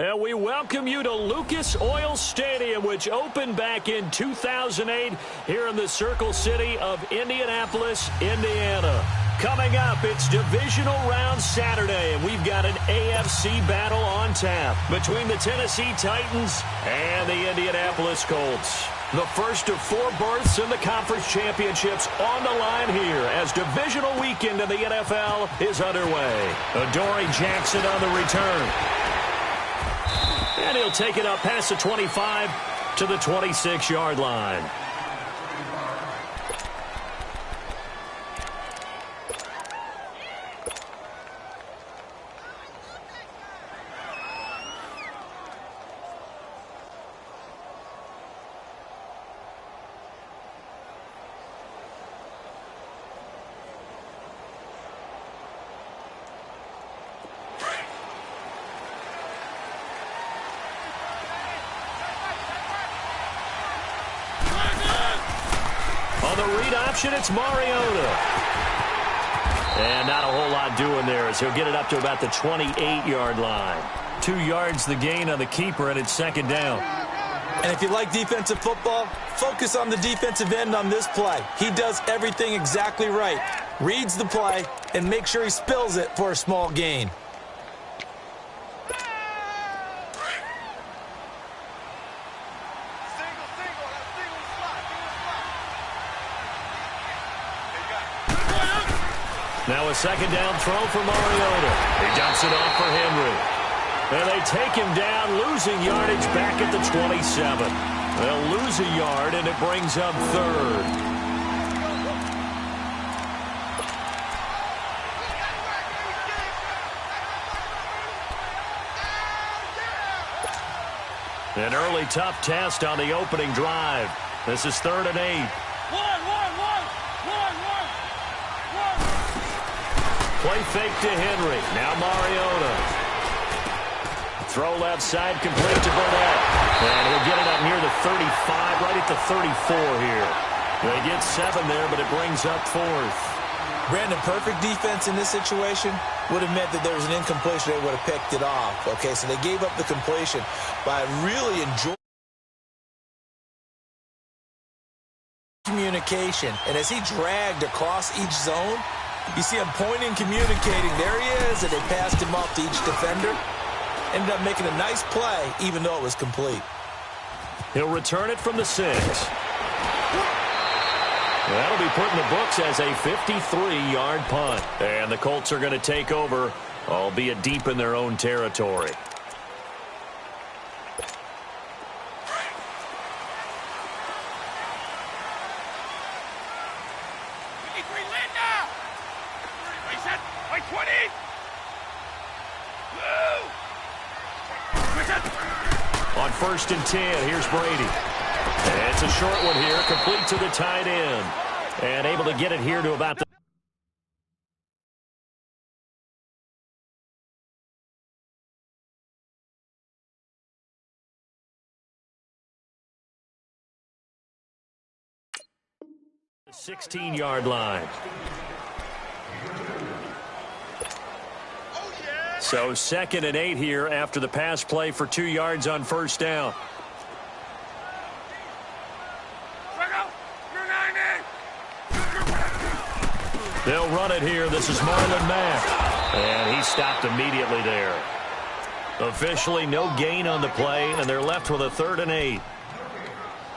And we welcome you to Lucas Oil Stadium, which opened back in 2008 here in the Circle City of Indianapolis, Indiana. Coming up, it's divisional round Saturday, and we've got an AFC battle on tap between the Tennessee Titans and the Indianapolis Colts. The first of 4 berths in the conference championships on the line here as divisional weekend in the NFL is underway. Adoree Jackson on the return. And he'll take it up past the 25 to the 26-yard line. On the read option, it's Mariota. And not a whole lot doing there as he'll get it up to about the 28-yard line. 2 yards the gain on the keeper, and it's second down. And if you like defensive football, focus on the defensive end on this play. He does everything exactly right. Reads the play and makes sure he spills it for a small gain. Now a second down throw for Mariota. He dumps it off for Henry. And they take him down, losing yardage back at the 27. They'll lose a yard, and it brings up third. An early tough test on the opening drive. This is 3rd and 8. Play fake to Henry. Now Mariota. Throw left side, complete to Burnett. And he'll get it up near the 35, right at the 34 here. They get 7 there, but it brings up 4th. Brandon, perfect defense in this situation would have meant that there was an incompletion. They would have picked it off. Okay, so they gave up the completion. But I really enjoy communication. And as he dragged across each zone, you see him pointing, communicating. There he is, and they passed him off to each defender. Ended up making a nice play, even though it was complete. He'll return it from the 6. That'll be put in the books as a 53-yard punt. And the Colts are going to take over, albeit deep in their own territory. On 1st and 10, here's Brady. And it's a short one here, complete to the tight end. And able to get it here to about the... the 16-yard line. So 2nd and 8 here after the pass play for 2 yards on 1st down. They'll run it here. This is Marlon Mack. And he stopped immediately there. Officially no gain on the play, and they're left with a 3rd and 8.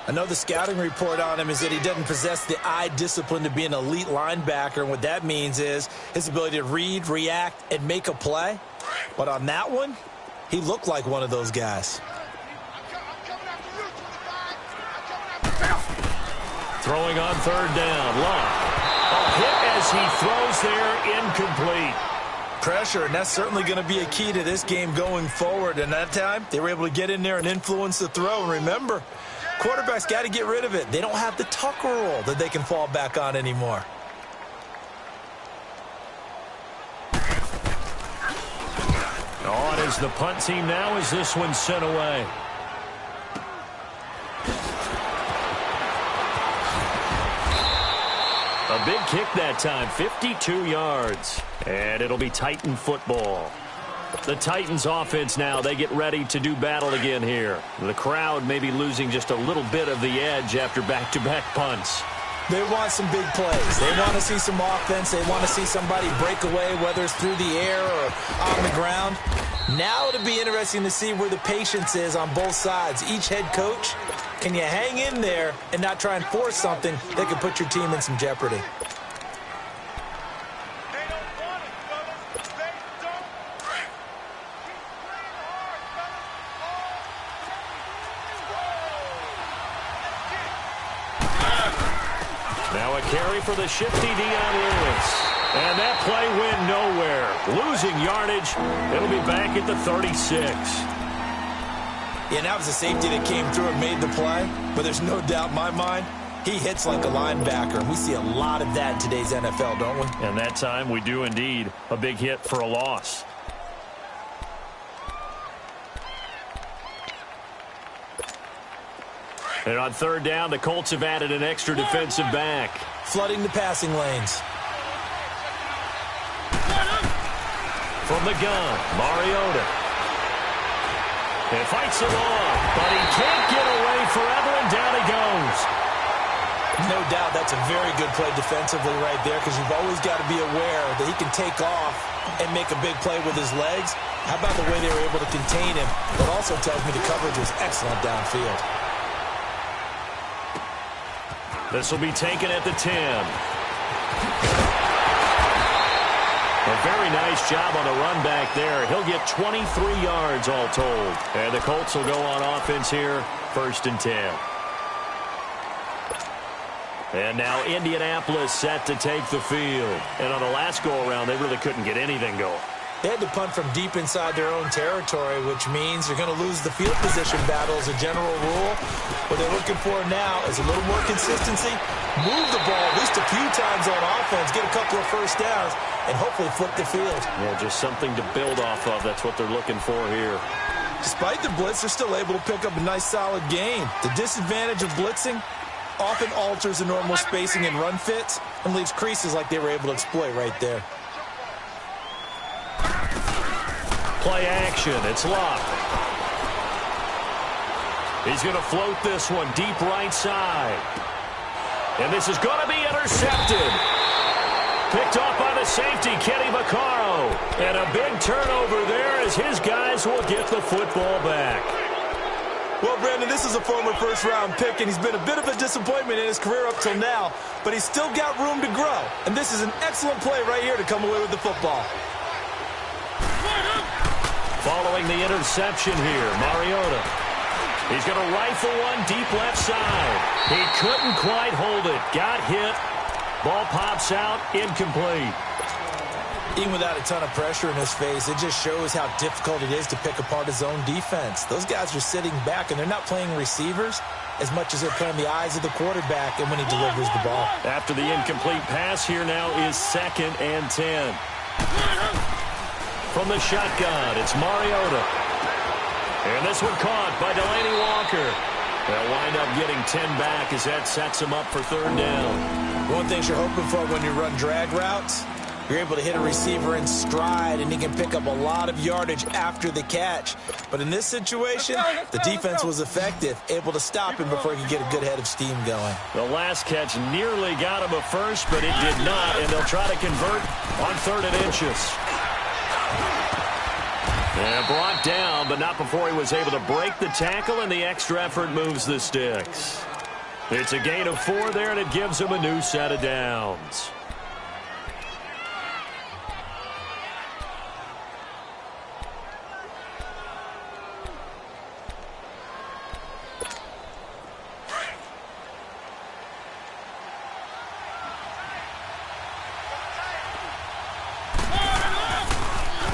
I know the scouting report on him is that he doesn't possess the eye discipline to be an elite linebacker, and what that means is his ability to read, react, and make a play. But on that one, he looked like one of those guys. Throwing on 3rd down. Long. A hit as he throws there, incomplete. Pressure, and that's certainly going to be a key to this game going forward. And that time, they were able to get in there and influence the throw. And remember, quarterbacks got to get rid of it. They don't have the Tucker rule that they can fall back on anymore. On is the punt team now as this one's sent away. A big kick that time, 52 yards. And it'll be Titan football. The Titans offense now, they get ready to do battle again here. The crowd may be losing just a little bit of the edge after back-to-back punts. They want some big plays. They want to see some offense. They want to see somebody break away, whether it's through the air or on the ground. Now it'll be interesting to see where the patience is on both sides. Each head coach, can you hang in there and not try and force something that could put your team in some jeopardy? Now a carry for the shifty Dion Lewis. And that play went nowhere. Losing yardage. It'll be back at the 36. Yeah, that was a safety that came through and made the play. But there's no doubt in my mind, he hits like a linebacker. And we see a lot of that in today's NFL, don't we? And that time we do indeed. A big hit for a loss. And on third down, the Colts have added an extra defensive back. Flooding the passing lanes. From the gun, Mariota. And fights it off, but he can't get away forever, and down he goes. No doubt that's a very good play defensively right there, because you've always got to be aware that he can take off and make a big play with his legs. How about the way they were able to contain him? That also tells me the coverage was excellent downfield. This will be taken at the 10. A very nice job on the run back there. He'll get 23 yards all told. And the Colts will go on offense here, 1st and 10. And now Indianapolis set to take the field. And on the last go-around, they really couldn't get anything going. They had to punt from deep inside their own territory, which means they're going to lose the field position battle as a general rule. What they're looking for now is a little more consistency, move the ball at least a few times on offense, get a couple of first downs, and hopefully flip the field. Yeah, just something to build off of. That's what they're looking for here. Despite the blitz, they're still able to pick up a nice, solid game. The disadvantage of blitzing often alters the normal spacing and run fits and leaves creases like they were able to exploit right there. Play action. It's Locke. He's going to float this one deep right side. And this is going to be intercepted. Picked off by the safety, Kenny Vaccaro. And a big turnover there as his guys will get the football back. Well, Brandon, this is a former first-round pick, and he's been a bit of a disappointment in his career up till now, but he's still got room to grow. And this is an excellent play right here to come away with the football. Following the interception here, Mariota. He's going to rifle one deep left side. He couldn't quite hold it. Got hit. Ball pops out, incomplete. Even without a ton of pressure in his face, it just shows how difficult it is to pick apart his own defense. Those guys are sitting back, and they're not playing receivers as much as they're playing the eyes of the quarterback and when he delivers the ball. After the incomplete pass, here now is 2nd and 10. From the shotgun, it's Mariota. And this one caught by Delaney Walker. They'll wind up getting 10 back as that sets them up for 3rd down. One thing you're hoping for when you run drag routes, you're able to hit a receiver in stride, and he can pick up a lot of yardage after the catch. But in this situation, the defense was effective, able to stop him before he could get a good head of steam going. The last catch nearly got him a first, but it did not, and they'll try to convert on 3rd and inches. And brought down, but not before he was able to break the tackle, and the extra effort moves the sticks. It's a gain of 4 there, and it gives him a new set of downs.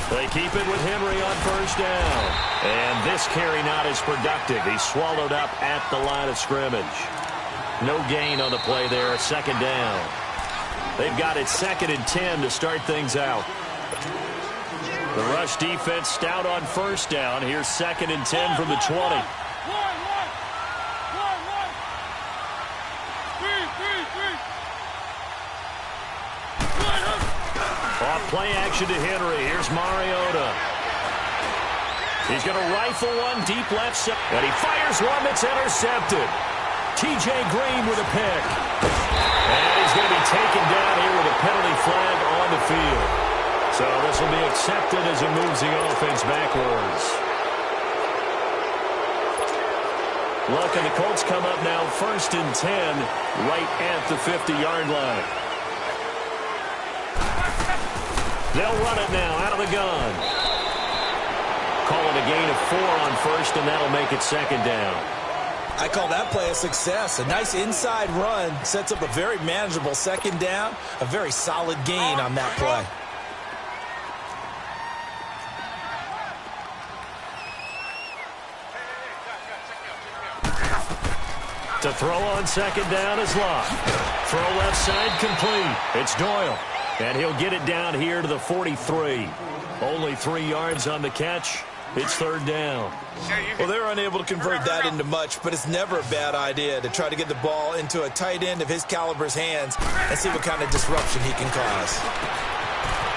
They keep it with Henry on 1st down. And this carry not as productive. He's swallowed up at the line of scrimmage. No gain on the play there, 2nd down. They've got it 2nd and 10 to start things out. The rush defense stout on 1st down. Here's 2nd and 10 from the 20. Off play action to Henry. Here's Mariota. He's going to rifle one deep left side, and he fires one that's intercepted. T.J. Green with a pick. And he's going to be taken down here with a penalty flag on the field. So this will be accepted as it moves the offense backwards. Look, and the Colts come up now 1st and 10 right at the 50-yard line. They'll run it now out of the gun. Call it a gain of 4 on 1st, and that'll make it 2nd down. I call that play a success. A nice inside run sets up a very manageable 2nd down. A very solid gain on that play. To throw on 2nd down is Locke. Throw left side complete. It's Doyle. And he'll get it down here to the 43. Only 3 yards on the catch. It's 3rd down. Well, they're unable to convert that into much, but it's never a bad idea to try to get the ball into a tight end of his caliber's hands and see what kind of disruption he can cause.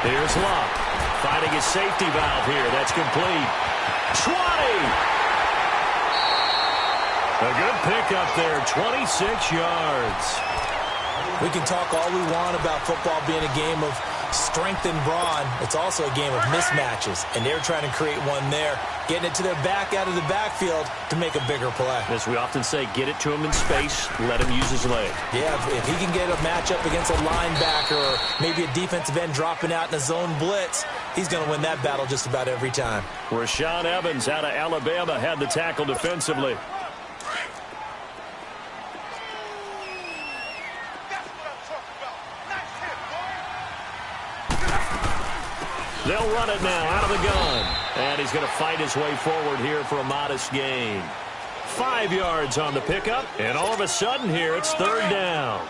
Here's Locke. Finding his safety valve here. That's complete. 20! A good pickup there, 26 yards. We can talk all we want about football being a game of strength and brawn. It's also a game of mismatches, and they're trying to create one there, getting it to their back out of the backfield to make a bigger play. As we often say, get it to him in space, let him use his leg. Yeah, if he can get a matchup against a linebacker or maybe a defensive end dropping out in a zone blitz, he's going to win that battle just about every time. Rashaan Evans out of Alabama had the tackle defensively. They'll run it now out of the gun. And he's going to fight his way forward here for a modest gain. 5 yards on the pickup. And all of a sudden here, it's 3rd down.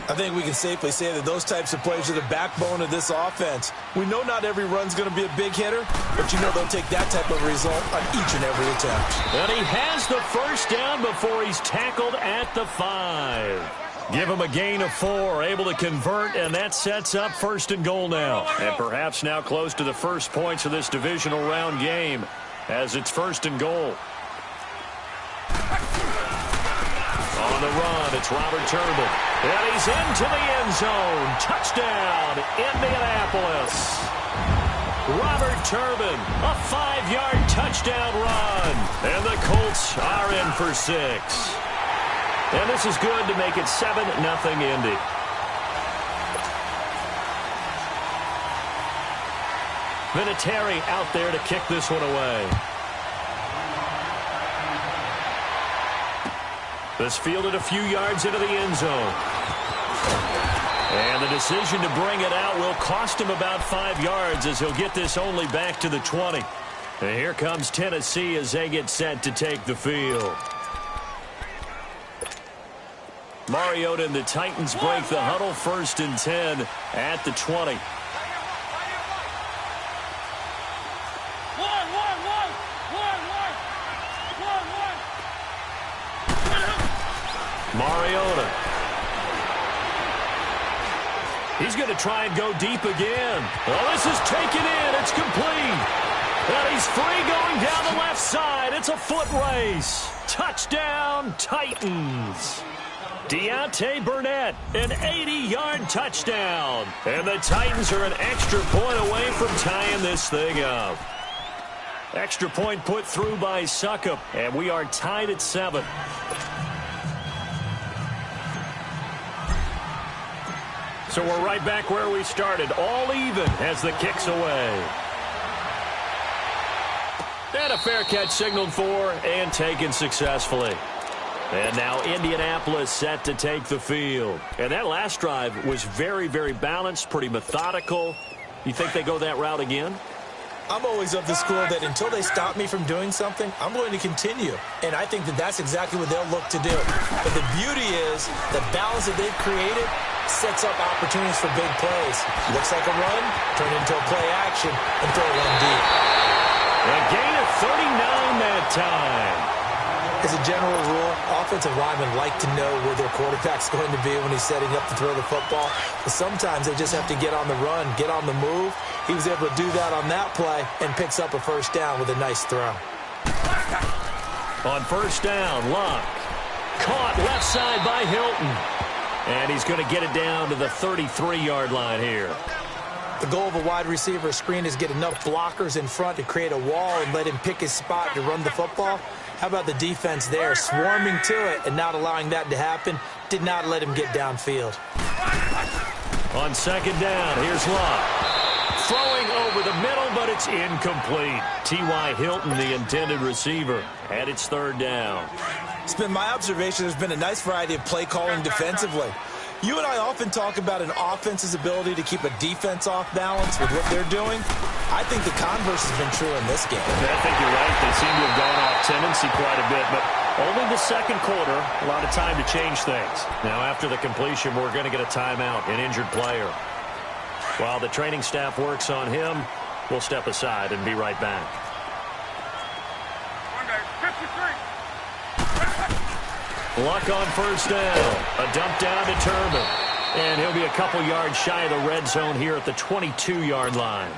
I think we can safely say that those types of plays are the backbone of this offense. We know not every run's going to be a big hitter, but you know they'll take that type of result on each and every attempt. And he has the 1st down before he's tackled at the 5. Give him a gain of 4, able to convert, and that sets up 1st and goal now. And perhaps now close to the first points of this divisional round game as it's 1st and goal. On the run, it's Robert Turbin. And he's into the end zone. Touchdown, Indianapolis. Robert Turbin, a 5-yard touchdown run. And the Colts are in for 6. And this is good to make it 7-0 Indy. Vinatieri out there to kick this one away. This fielded a few yards into the end zone. And the decision to bring it out will cost him about 5 yards as he'll get this only back to the 20. And here comes Tennessee as they get set to take the field. Mariota and the Titans break the huddle, 1st and 10 at the 20. Mariota. He's going to try and go deep again. Oh, this is taken in. It's complete. And he's free going down the left side. It's a foot race. Touchdown, Titans. Deontay Burnett, an 80-yard touchdown. And the Titans are an extra point away from tying this thing up. Extra point put through by Suckup, and we are tied at 7. So we're right back where we started, all even as the kick's away. And a fair catch signaled for and taken successfully. And now Indianapolis set to take the field. And that last drive was very, very balanced, pretty methodical. You think they go that route again? I'm always of the school that until they stop me from doing something, I'm going to continue. And I think that that's exactly what they'll look to do. But the beauty is the balance that they've created sets up opportunities for big plays. Looks like a run, turn it into a play action, and throw one deep. A gain of 39 that time. As a general rule, offensive linemen like to know where their quarterback's going to be when he's setting up to throw the football. But sometimes they just have to get on the run, get on the move. He was able to do that on that play and picks up a first down with a nice throw. On first down, Luck. Caught left side by Hilton. And he's going to get it down to the 33-yard line here. The goal of a wide receiver screen is get enough blockers in front to create a wall and let him pick his spot to run the football. How about the defense there, swarming to it and not allowing that to happen? Did not let him get downfield. On second down, here's Luck. Throwing over the middle, but it's incomplete. T.Y. Hilton, the intended receiver, and it's third down. It's been my observation there's been a nice variety of play calling defensively. You and I often talk about an offense's ability to keep a defense off balance with what they're doing. I think the converse has been true in this game. I think you're right. They seem to have gone off tendency quite a bit, but only the second quarter, a lot of time to change things. Now, after the completion, we're going to get a timeout, an injured player. While the training staff works on him, we'll step aside and be right back. Luck on first down. A dump down to Turman. And he'll be a couple yards shy of the red zone here at the 22-yard line.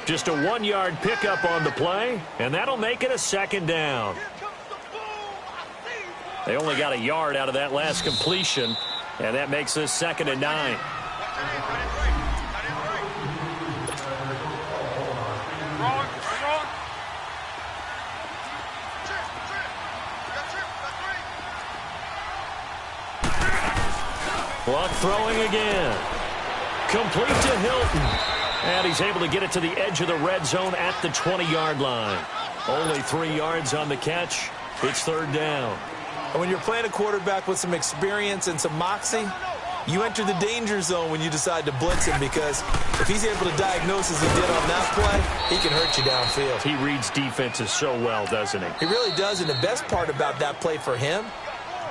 Just a 1-yard pickup on the play, and that'll make it a second down. They only got a yard out of that last completion, and that makes this 2nd and 9. Luck throwing again. Complete to Hilton. And he's able to get it to the edge of the red zone at the 20-yard line. Only 3 yards on the catch. It's third down. And when you're playing a quarterback with some experience and some moxie, you enter the danger zone when you decide to blitz him, because if he's able to diagnose as he did on that play, he can hurt you downfield. He reads defenses so well, doesn't he? He really does, and the best part about that play for him,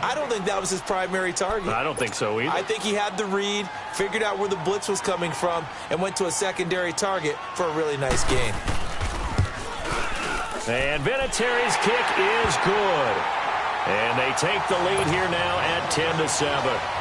I don't think that was his primary target. I don't think so either. I think he had the read, figured out where the blitz was coming from, and went to a secondary target for a really nice gain. And Vinatieri's kick is good. And they take the lead here now at 10-7.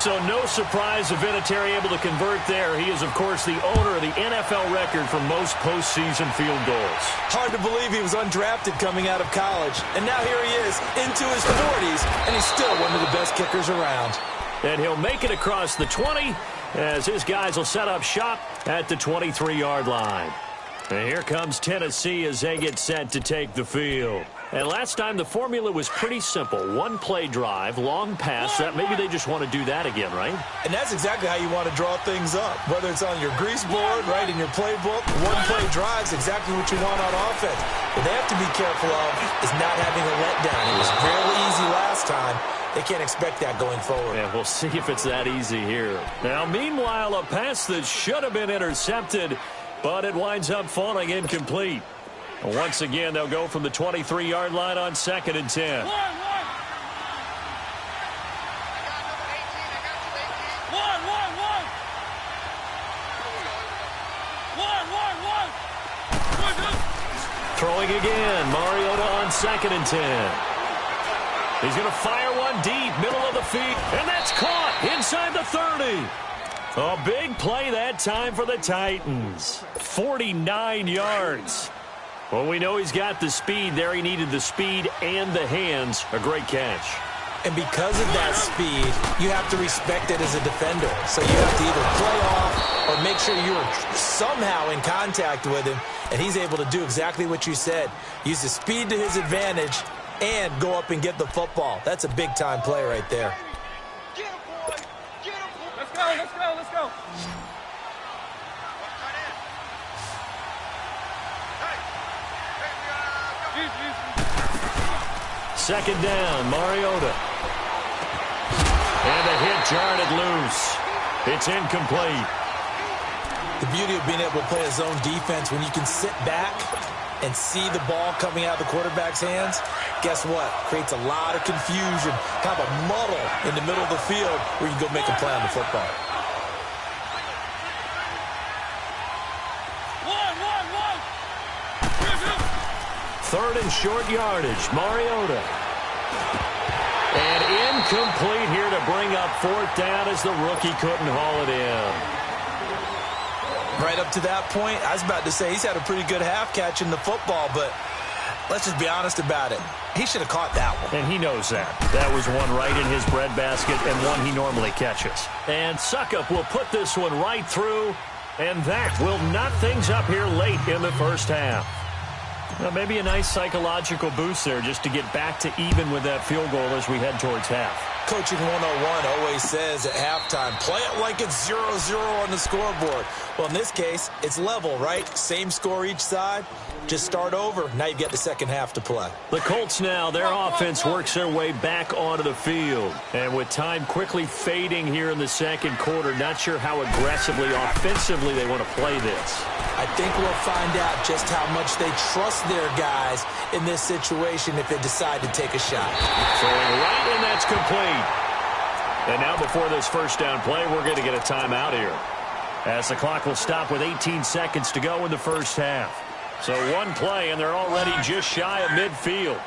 So no surprise of Vinatieri able to convert there. He is, of course, the owner of the NFL record for most postseason field goals. Hard to believe he was undrafted coming out of college. And now here he is into his 40s, and he's still one of the best kickers around. And he'll make it across the 20 as his guys will set up shop at the 23-yard line. And here comes Tennessee as they get set to take the field. And last time the formula was pretty simple. 1-play drive, long pass. That maybe they just want to do that again, right? And that's exactly how you want to draw things up. Whether it's on your grease board, right, in your playbook, 1-play drive is exactly what you want on offense. What they have to be careful of is not having a letdown. It was fairly easy last time. They can't expect that going forward. Yeah, we'll see if it's that easy here. Now, meanwhile, a pass that should have been intercepted, but it winds up falling incomplete. Once again, they'll go from the 23-yard line on 2nd and 10. Throwing again, Mariota on 2nd and 10. He's going to fire one deep, middle of the field, and that's caught inside the 30. A big play that time for the Titans. 49 yards. Well, we know he's got the speed there. He needed the speed and the hands. A great catch. And because of that speed, you have to respect it as a defender. So you have to either play off or make sure you're somehow in contact with him. And he's able to do exactly what you said. Use the speed to his advantage and go up and get the football. That's a big-time play right there. Get him, boy. Get him, boy. Let's go, let's go, let's go. Second down, Mariota. And the hit jarred it loose. It's incomplete. The beauty of being able to play a zone defense when you can sit back and see the ball coming out of the quarterback's hands, guess what? Creates a lot of confusion, kind of a muddle in the middle of the field where you can go make a play on the football. Third and short yardage, Mariota. And incomplete here to bring up fourth down as the rookie couldn't haul it in. Right up to that point, I was about to say he's had a pretty good half catching the football, but let's just be honest about it. He should have caught that one. And he knows that. That was one right in his breadbasket and one he normally catches. And Suckup will put this one right through, and that will knot things up here late in the first half. Well, maybe a nice psychological boost there just to get back to even with that field goal as we head towards half. Coaching 101 always says at halftime, play it like it's 0-0 on the scoreboard. Well, in this case, it's level, right? Same score each side. Just start over. Now you've got the second half to play. The Colts now, their offense works their way back onto the field. And with time quickly fading here in the second quarter, not sure how aggressively, offensively they want to play this. I think we'll find out just how much they trust their guys in this situation if they decide to take a shot. Throwing right, and that's complete. And now before this first down play, we're going to get a timeout here, as the clock will stop with 18 seconds to go in the first half. So one play, and they're already just shy of midfield.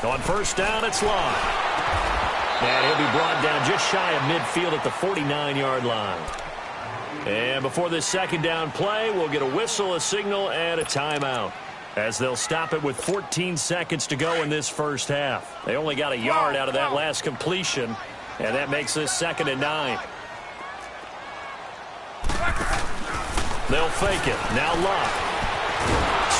On first down, it's Long. And he'll be brought down just shy of midfield at the 49-yard line. And before this second down play, we'll get a whistle, a signal, and a timeout, as they'll stop it with 14 seconds to go in this first half. They only got a yard out of that last completion, and that makes this 2nd and 9. They'll fake it. Now Luck.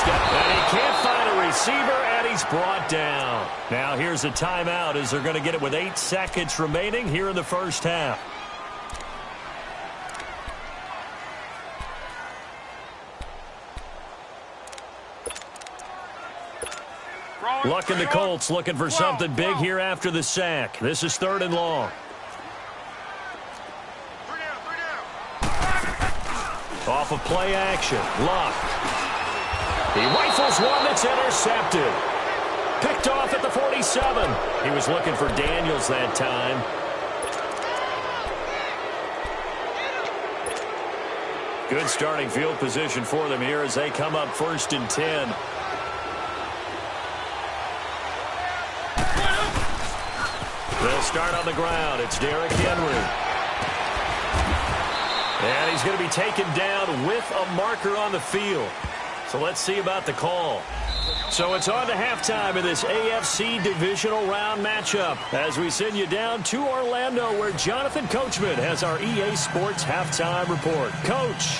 And he can't find a receiver, and he's brought down. Now here's a timeout as they're going to get it with 8 seconds remaining here in the first half. Luck and the Colts looking for something big here after the sack. This is 3rd and long. Off of play action. Luck. He rifles one that's intercepted. Picked off at the 47. He was looking for Daniels that time. Good starting field position for them here as they come up 1st and 10. They'll start on the ground. It's Derrick Henry. And he's going to be taken down with a marker on the field. So let's see about the call. So it's on to halftime in this AFC divisional round matchup as we send you down to Orlando, where Jonathan Coachman has our EA Sports halftime report. Coach.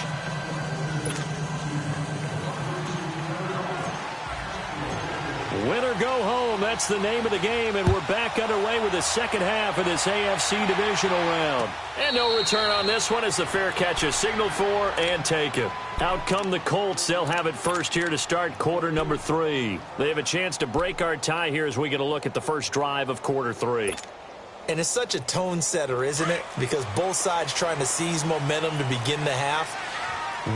Win or go home, that's the name of the game, and we're back underway with the second half of this AFC divisional round. And no return on this one as the fair catch is signaled for and taken. Out come the Colts. They'll have it first here to start quarter number 3. They have a chance to break our tie here as we get a look at the first drive of quarter 3. And it's such a tone setter, isn't it? Because both sides trying to seize momentum to begin the half.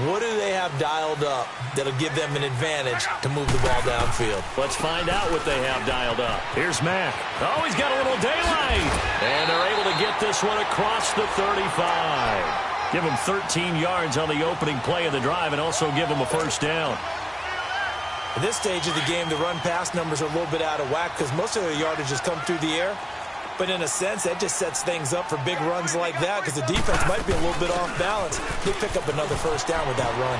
What do they have dialed up that'll give them an advantage to move the ball downfield? Let's find out what they have dialed up. Here's Mack. Oh, he's got a little daylight. And they're able to get this one across the 35. Give them 13 yards on the opening play of the drive and also give them a first down. At this stage of the game, the run-pass numbers are a little bit out of whack because most of their yardage has come through the air. But in a sense, that just sets things up for big runs like that because the defense might be a little bit off balance. He'll pick up another first down with that run.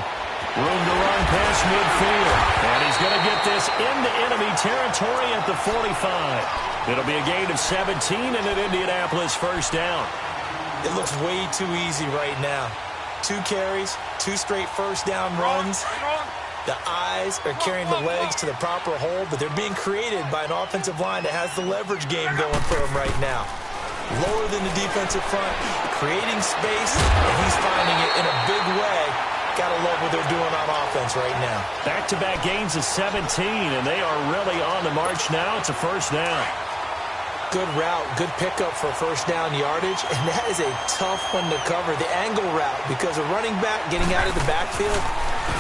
Room to run past midfield. And he's going to get this into enemy territory at the 45. It'll be a gain of 17 and an Indianapolis first down. It looks way too easy right now. 2 carries, 2 straight first down runs. The eyes are carrying the legs to the proper hole, but they're being created by an offensive line that has the leverage game going for them right now. Lower than the defensive front, creating space, and he's finding it in a big way. Gotta love what they're doing on offense right now. Back-to-back gains of 17, and they are really on the march now. It's a first down. Good route, good pickup for first down yardage, and that is a tough one to cover, the angle route, because a running back getting out of the backfield,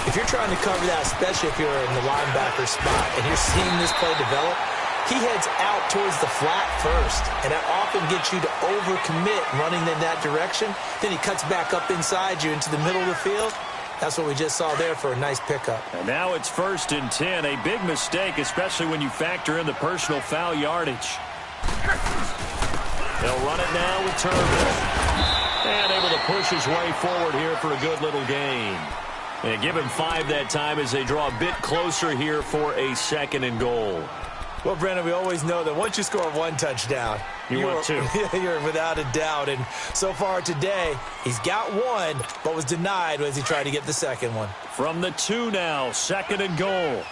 if you're trying to cover that, especially if you're in the linebacker spot and you're seeing this play develop, he heads out towards the flat first, and that often gets you to overcommit running in that direction. Then he cuts back up inside you into the middle of the field. That's what we just saw there for a nice pickup. And now it's 1st and 10. A big mistake, especially when you factor in the personal foul yardage. They'll run it now with Turbin. And able to push his way forward here for a good little gain. And give him 5 that time as they draw a bit closer here for a 2nd and goal. Well, Brandon, we always know that once you score 1 touchdown, want 2. You're without a doubt. And so far today, he's got 1, but was denied as he tried to get the 2nd one. From the 2 now, 2nd and goal.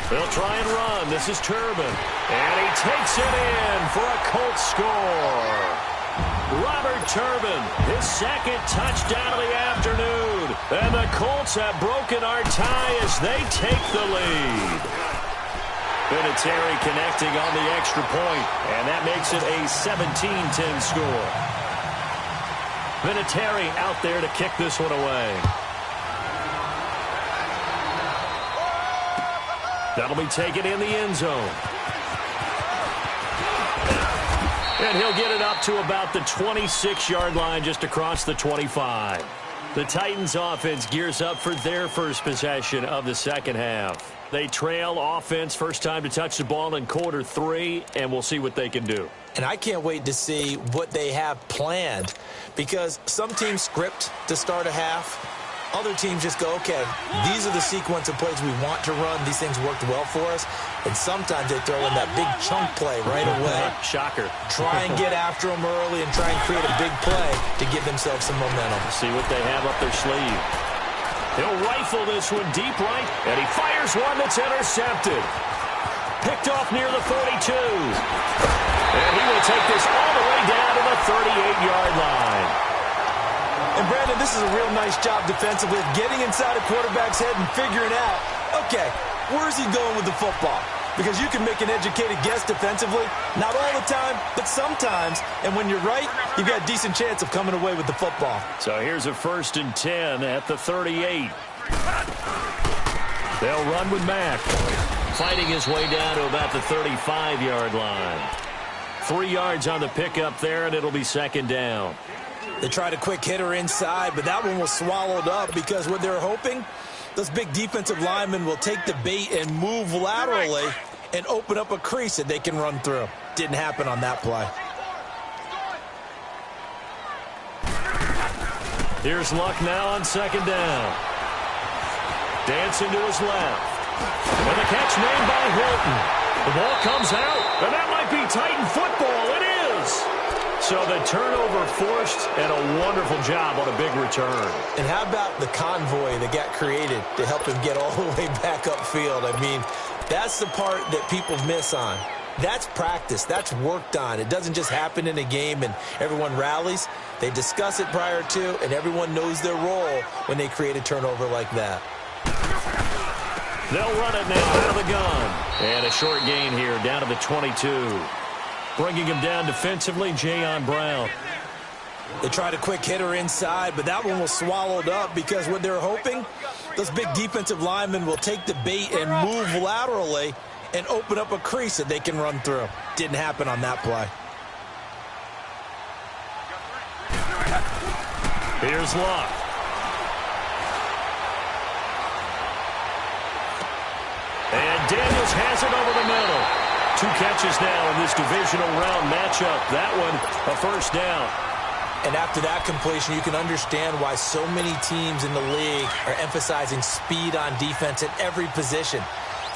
They'll try and run. This is Turbin. And he takes it in for a Colts score. Robert Turbin, his 2nd touchdown of the afternoon. And the Colts have broken our tie as they take the lead. Vinatieri connecting on the extra point, and that makes it a 17-10 score. Vinatieri out there to kick this one away. That'll be taken in the end zone. And he'll get it up to about the 26-yard line, just across the 25. The Titans offense gears up for their first possession of the second half. They trail offense, first time to touch the ball in quarter 3, and we'll see what they can do. And I can't wait to see what they have planned, because some teams script to start a half. Other teams just go, okay, these are the sequence of plays we want to run. These things worked well for us. And sometimes they throw in that big chunk play right away. Shocker. Try and get after them early and try and create a big play to give themselves some momentum. See what they have up their sleeve. He'll rifle this one deep right, and he fires one that's intercepted. Picked off near the 42. And he will take this all the way down to the 38-yard line. And, Brandon, this is a real nice job defensively of getting inside a quarterback's head and figuring out, okay, where's he going with the football? Because you can make an educated guess defensively. Not all the time, but sometimes. And when you're right, you've got a decent chance of coming away with the football. So here's a 1st and 10 at the 38. They'll run with Mack. Fighting his way down to about the 35-yard line. 3 yards on the pickup there, and it'll be 2nd down. They tried a quick hitter inside, but that one was swallowed up because what they're hoping, those big defensive linemen will take the bait and move laterally and open up a crease that they can run through. Didn't happen on that play. Here's Luck now on 2nd down. Dancing to his left. And the catch made by Hilton. The ball comes out, and that might be Titan football. It is. So the turnover forced, and a wonderful job on a big return. And how about the convoy that got created to help him get all the way back upfield? I mean, that's the part that people miss on. That's practice. That's worked on. It doesn't just happen in a game and everyone rallies. They discuss it prior to, and everyone knows their role when they create a turnover like that. They'll run it now out of the gun. And a short gain here down to the 22. Bringing him down defensively, Jayon Brown. They tried a quick hitter inside, but that one was swallowed up because what they're hoping, those big defensive linemen will take the bait and move laterally and open up a crease that they can run through. Didn't happen on that play. Here's Luck. And Daniels has it over the middle. 2 catches now in this divisional round matchup. That one, a 1st down. And after that completion, you can understand why so many teams in the league are emphasizing speed on defense at every position.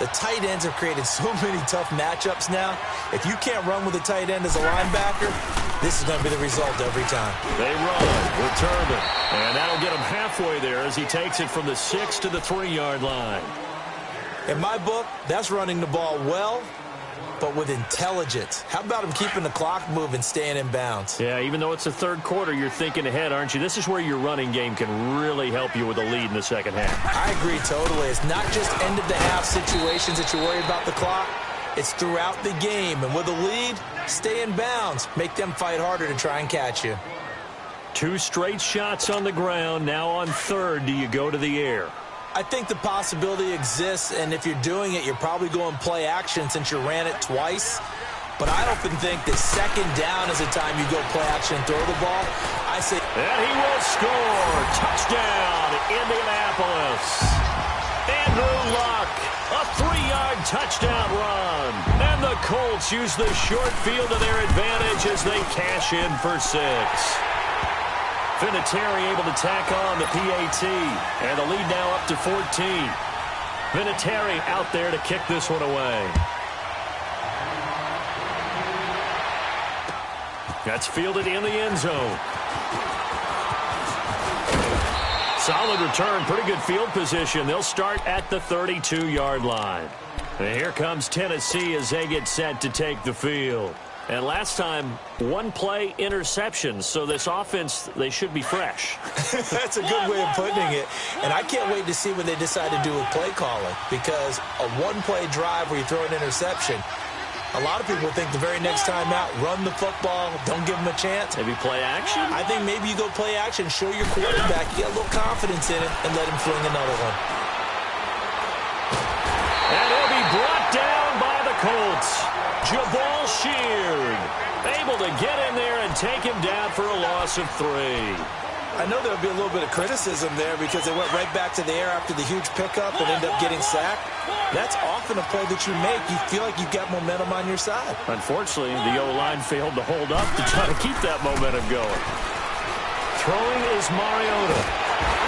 The tight ends have created so many tough matchups now. If you can't run with a tight end as a linebacker, this is going to be the result every time. They run with Turbin. And that'll get him halfway there as he takes it from the 6 to the 3-yard line. In my book, that's running the ball well, but with intelligence. How about him keeping the clock moving, staying in bounds? Yeah, even though it's the 3rd quarter, you're thinking ahead, aren't you? This is where your running game can really help you with a lead in the second half. I agree totally. It's not just end-of-the-half situations that you worry about the clock. It's throughout the game. And with a lead, stay in bounds. Make them fight harder to try and catch you. 2 straight shots on the ground. Now on 3rd, do you go to the air? I think the possibility exists, and if you're doing it, you're probably going play action since you ran it twice. but I often think that second down is a time you go play action and throw the ball. I say... And he will score. Touchdown, Indianapolis. Andrew Luck, a 3-yard touchdown run. And the Colts use the short field to their advantage as they cash in for 6. Vinatieri able to tack on the PAT. And the lead now up to 14. Vinatieri out there to kick this one away. That's fielded in the end zone. Solid return, pretty good field position. They'll start at the 32-yard line. And here comes Tennessee as they get set to take the field. And last time, one-play interception, so this offense, they should be fresh. That's a good way of putting it. And I can't wait to see what they decide to do with play calling, because a one-play drive where you throw an interception, a lot of people think the very next time out, run the football, don't give them a chance. Maybe play action? I think maybe you go play action, show your quarterback, you get a little confidence in it, and let him fling another one. And he'll be brought down by the Colts. Jabal Sheard able to get in there and take him down for a loss of 3. I know there'll be a little bit of criticism there because they went right back to the air after the huge pickup and end up getting sacked. That's often a play that you make. You feel like you've got momentum on your side. Unfortunately, the O-line failed to hold up to try to keep that momentum going. Throwing is Mariota.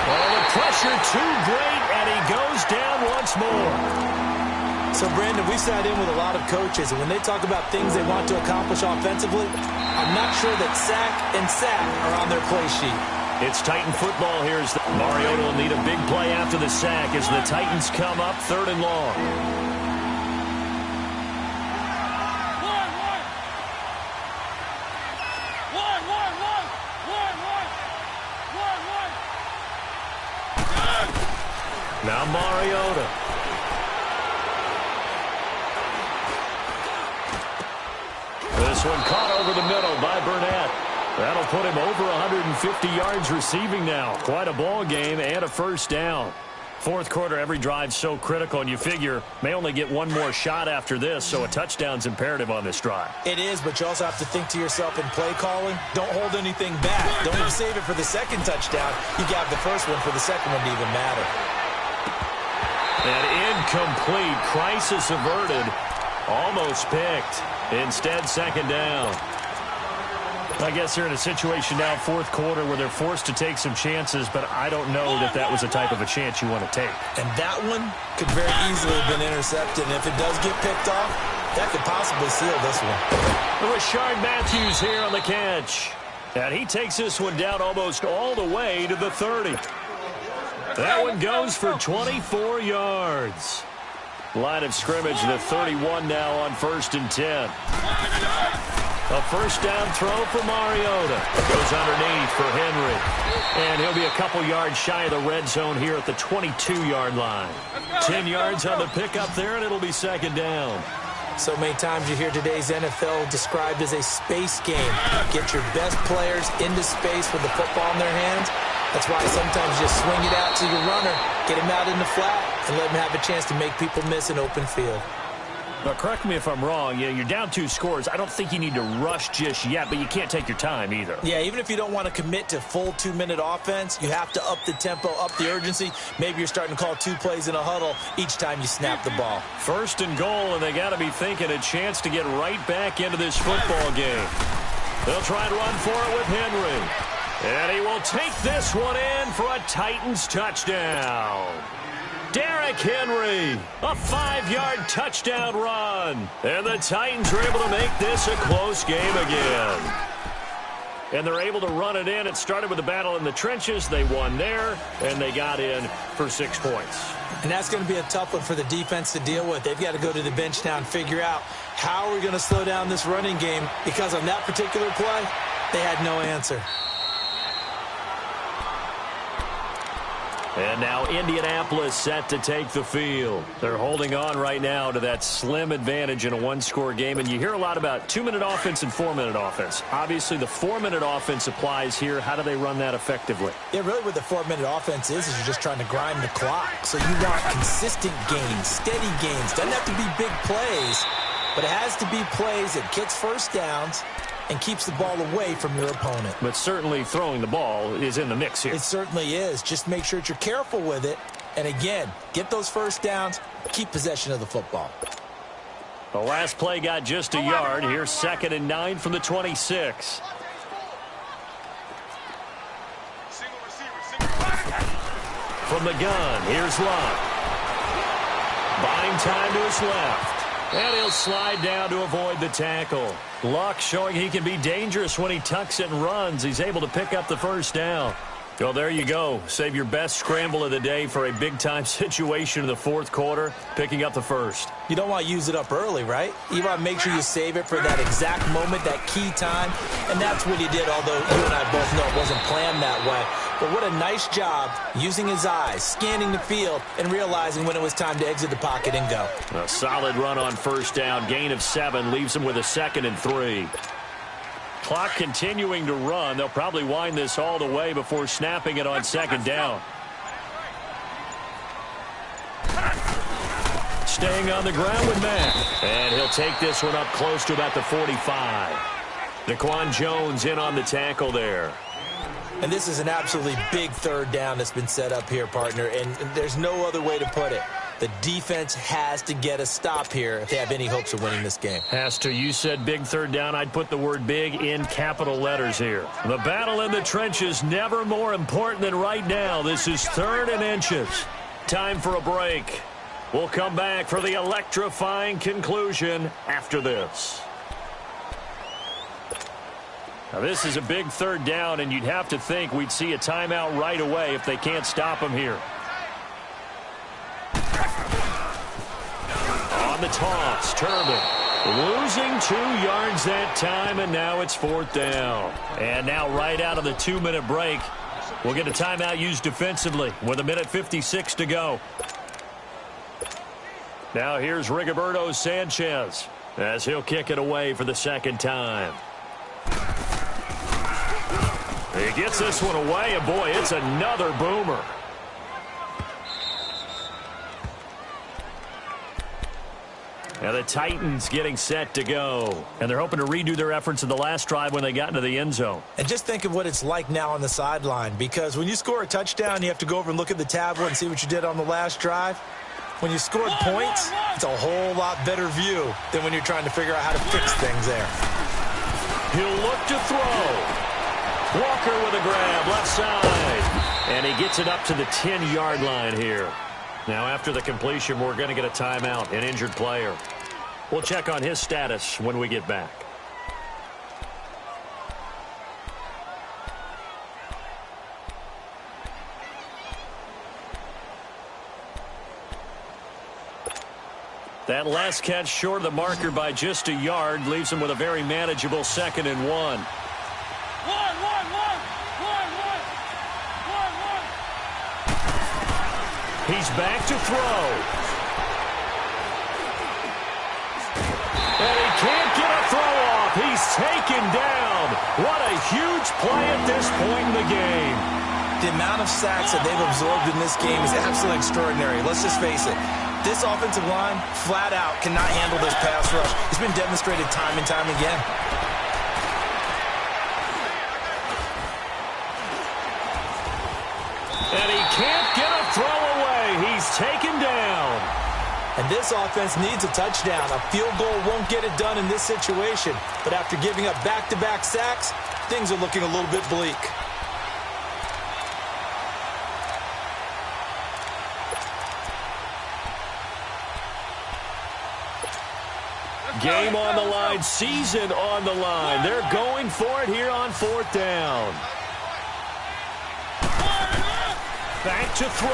Oh, the pressure too great, and he goes down once more. So, Brandon, we sat in with a lot of coaches, and when they talk about things they want to accomplish offensively, I'm not sure that sack and sack are on their play sheet. It's Titan football here. As Mariota will need a big play after the sack as the Titans come up 3rd and long. Now Mariota. This one caught over the middle by Burnett. That'll put him over 150 yards receiving now. Quite a ball game and a first down. 4th quarter, every drive's so critical, and you figure may only get one more shot after this, so a touchdown's imperative on this drive. It is, but you also have to think to yourself in play calling, don't hold anything back. Don't even save it for the second touchdown. You got the first one for the second one to even matter. And incomplete. Crisis averted. Almost picked. Instead, second down. I guess they're in a situation now, 4th quarter, where they're forced to take some chances, but I don't know that that was the type of a chance you want to take. And that one could very easily have been intercepted, and if it does get picked off, that could possibly seal this one. Rashard Matthews here on the catch. And he takes this one down almost all the way to the 30. That one goes for 24 yards. Line of scrimmage, the 31 now on 1st and 10. A first down throw for Mariota. Goes underneath for Henry. And he'll be a couple yards shy of the red zone here at the 22-yard line. 10 yards on the pickup there, and it'll be second down. So many times you hear today's NFL described as a space game. Get your best players into space with the football in their hands. That's why sometimes you just swing it out to your runner, get him out in the flat, and let him have a chance to make people miss an open field. But correct me if I'm wrong, you're down 2 scores. I don't think you need to rush just yet, but you can't take your time either. Yeah, even if you don't want to commit to full 2-minute offense, you have to up the tempo, up the urgency. Maybe you're starting to call 2 plays in a huddle each time you snap the ball. 1st and goal, and they got to be thinking a chance to get right back into this football game. They'll try and run for it with Henry. And he will take this one in for a Titans touchdown. Derrick Henry, a 5-yard touchdown run. And the Titans are able to make this a close game again. And they're able to run it in. It started with a battle in the trenches. They won there, and they got in for 6 points. And that's going to be a tough one for the defense to deal with. They've got to go to the bench now and figure out how are we going to slow down this running game, because on that particular play, they had no answer. And now Indianapolis set to take the field. They're holding on right now to that slim advantage in a 1-score game. And you hear a lot about 2-minute offense and 4-minute offense. Obviously, the 4-minute offense applies here. How do they run that effectively? Yeah, really what the 4-minute offense is you're just trying to grind the clock. So you want consistent gains, steady gains. Doesn't have to be big plays. but it has to be plays that gets first downs and keeps the ball away from your opponent. But certainly throwing the ball is in the mix here. It certainly is. Just make sure that you're careful with it. And again, get those first downs, keep possession of the football. The last play got just a yard. Here's 2nd and 9 from the 26. From the gun, here's Luck. Buying time to his left. And he'll slide down to avoid the tackle. Luck showing he can be dangerous when he tucks it and runs. He's able to pick up the first down. Well, there you go. Save your best scramble of the day for a big-time situation in the fourth quarter, picking up the first. You don't want to use it up early, right? You want to make sure you save it for that exact moment, that key time. And that's what he did, although you and I both know it wasn't planned that way. But what a nice job using his eyes, scanning the field, and realizing when it was time to exit the pocket and go. A solid run on first down. Gain of 7 leaves him with a 2nd and 3. Clock continuing to run. They'll probably wind this all the way before snapping it on 2nd down. Staying on the ground with Mack. And he'll take this one up close to about the 45. Daquan Jones in on the tackle there. And this is an absolutely big third down that's been set up here, partner. And there's no other way to put it. The defense has to get a stop here if they have any hopes of winning this game. Has to. You said big third down. I'd put the word big in capital letters here. The battle in the trenches never more important than right now. This is 3rd and inches. Time for a break. We'll come back for the electrifying conclusion after this. Now, this is a big third down, and you'd have to think we'd see a timeout right away if they can't stop him here. On the toss, Turbin losing 2 yards that time, and now it's 4th down. And now right out of the 2-minute break, we'll get a timeout used defensively with 1:56 to go. Now here's Rigoberto Sanchez as he'll kick it away for the 2nd time. He gets this one away, and boy, it's another boomer. Now the Titans getting set to go. And they're hoping to redo their efforts in the last drive when they got into the end zone. And just think of what it's like now on the sideline, because when you score a touchdown, you have to go over and look at the tablet and see what you did on the last drive. When you scored points, it's a whole lot better view than when you're trying to figure out how to fix things there. He'll look to throw. Walker with a grab, left side. And he gets it up to the 10-yard line here. Now, after the completion, we're going to get a timeout, an injured player. We'll check on his status when we get back. That last catch short of the marker by just a yard leaves him with a very manageable 2nd and 1. He's back to throw. And he can't get a throw off. He's taken down. What a huge play at this point in the game. The amount of sacks that they've absorbed in this game is absolutely extraordinary. Let's just face it. This offensive line, flat out, cannot handle this pass rush. It's been demonstrated time and time again. And he can't get a throw away. He's taken down. And this offense needs a touchdown. A field goal won't get it done in this situation. But after giving up back-to-back sacks, things are looking a little bit bleak. Game on the line, season on the line. They're going for it here on 4th down. Back to throw.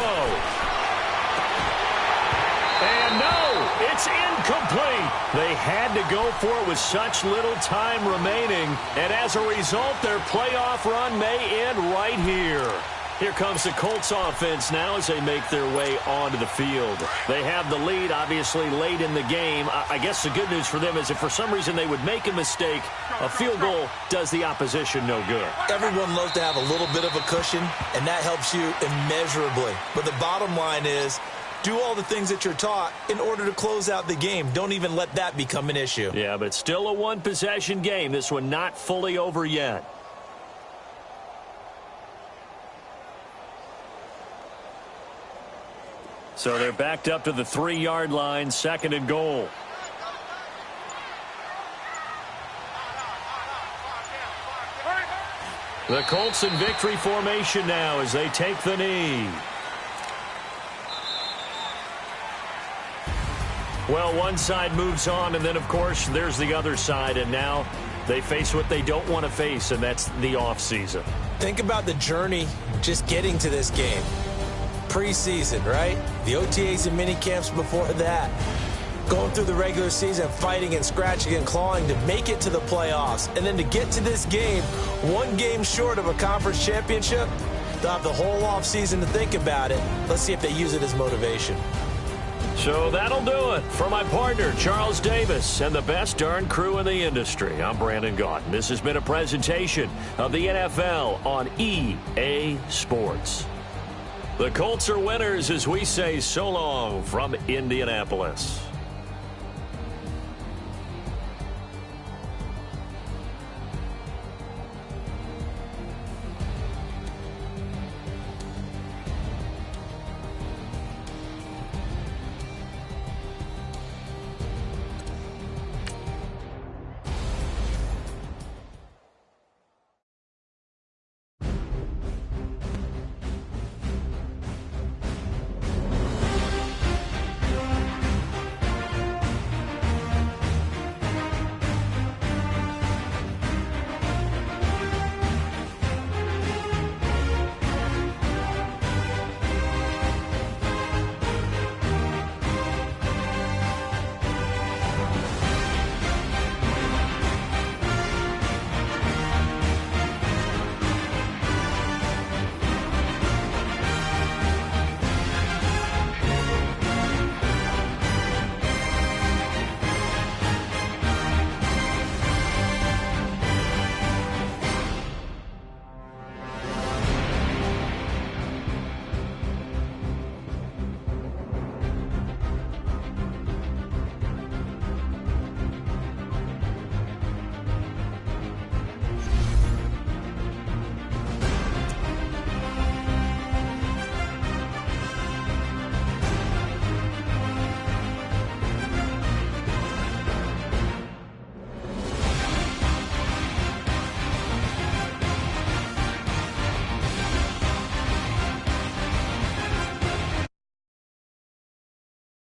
And no, it's incomplete. They had to go for it with such little time remaining. And as a result, their playoff run may end right here. Here comes the Colts offense now as they make their way onto the field. They have the lead, obviously, late in the game. I guess the good news for them is if for some reason they would make a mistake, a field goal does the opposition no good. Everyone loves to have a little bit of a cushion, and that helps you immeasurably. But the bottom line is, Do all the things that you're taught in order to close out the game. Don't even let that become an issue. Yeah, but still a one-possession game. This one not fully over yet. So they're backed up to the 3-yard line, 2nd and goal. The Colts in victory formation now as they take the knee. Well, one side moves on, and then, of course, there's the other side, and now they face what they don't want to face, and that's the offseason. Think about the journey just getting to this game. Preseason, right? The OTAs and mini camps before that. Going through the regular season, fighting and scratching and clawing to make it to the playoffs. And then to get to this game, one game short of a conference championship, they'll have the whole offseason to think about it. Let's see if they use it as motivation. So that'll do it. For my partner, Charles Davis, and the best darn crew in the industry, I'm Brandon Gaudin. This has been a presentation of the NFL on EA Sports. The Colts are winners as we say so long from Indianapolis.